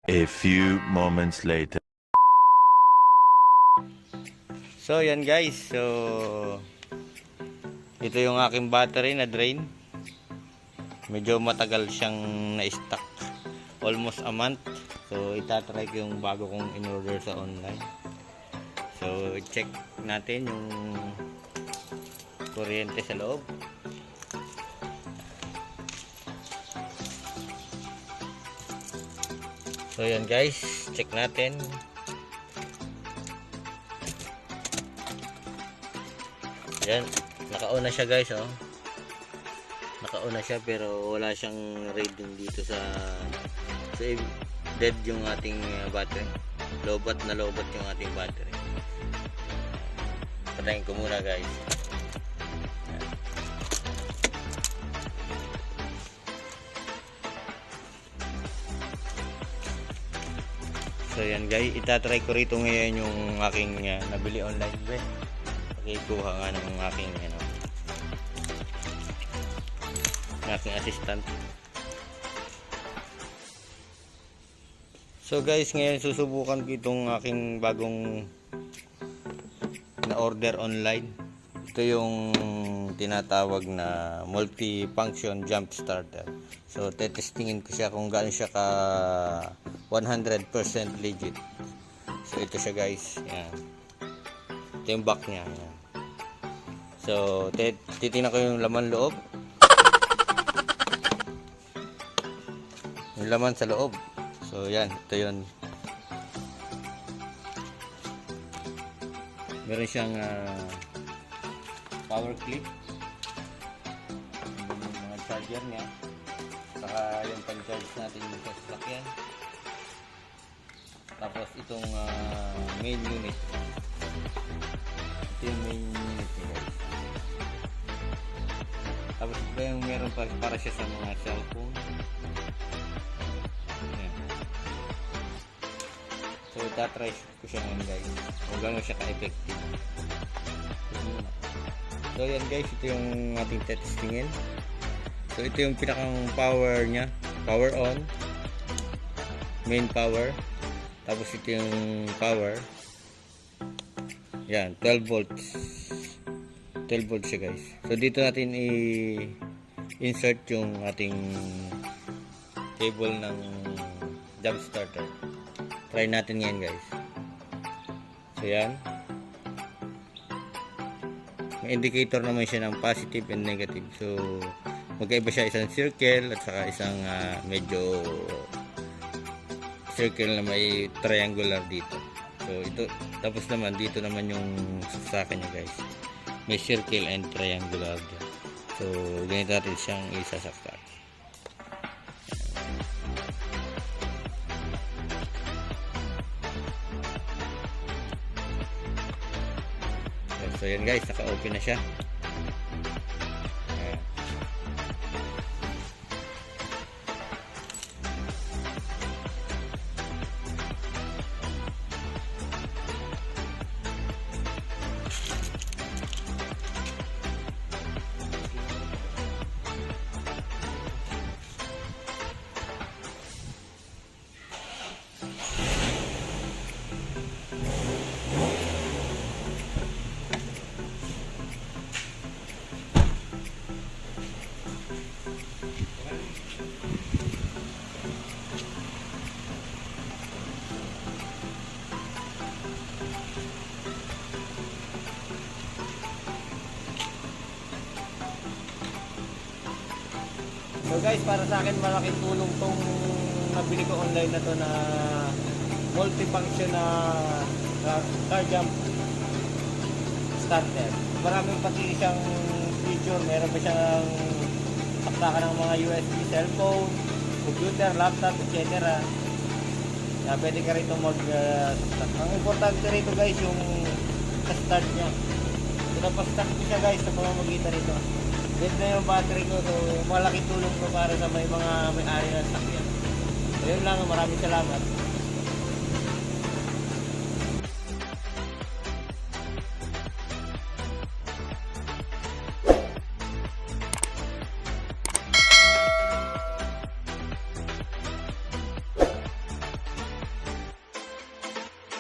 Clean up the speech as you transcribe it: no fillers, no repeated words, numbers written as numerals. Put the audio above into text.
A few moments later. So yan guys, so ito yung aking battery na drain. Medyo matagal siyang na-stock, almost a month. So itatry ko yung bago kong in-order sa online. So check natin yung kuryente sa loob. So yan guys, check natin. Yan, naka-on na siya guys, oh. Naka-on na siya pero wala siyang reading dito sa dead yung ating battery. Lobat na lobat yung ating battery. Patayin ko muna guys. Yan. So yan guys, itatry ko rito ngayon yung aking nabili online guys. Kuha nga ng aking aking assistant. So guys, ngayon susubukan ko itong aking bagong na order online. Ito yung tinatawag na multi-function jump starter. So tetestingin ko siya kung gaano siya ka 100% legit. So ito siya guys, yan. Ito yung back niya, yan. So titingnan ko yung laman loob, yung laman sa loob. So yan, ito yun. Meron siyang power clip, yung mga charger niya, saka yung pan-charge natin sa sasakyan. Tapos itong main unit, ito yung main unit niya guys. Tapos ito yung meron pa para siya sa mga cellphone. Ayan. So itatry ko siya ngayon guys kung gano'n siya ka-effective. So yan guys, ito yung ating testingin. So ito yung pinakang power nya, power on, main power. Tapos ito yung power. Yan, 12 volts. 12 volts siya guys. So dito natin i-insert yung ating cable ng jump starter. Try natin yan guys. So yan. May indicator naman siya ng positive and negative. So magkaiba siya, isang circle at saka isang medyo circle na may triangular dito. So ito, tapos naman dito naman yung saksakan niya guys. May circle and triangular dyan. So ganito natin siyang isasaksak. So yan guys, naka-open na siya. So guys, para sa akin malaking tulong tong nabili ko online na to na multifunction na car jump starter. Maraming pati siyang feature, meron pa siyang saksakan ng mga USB cellphone, computer, laptop, etc. Na pwede ka rito mag-start. Ang importante rito guys yung start niya. Pinapastart ko siya guys sa pamamagitan nito. Dead na yung battery ko, so malaking tulong ko para sa may mga may-ari ng sakyan. So yun lang, maraming salamat.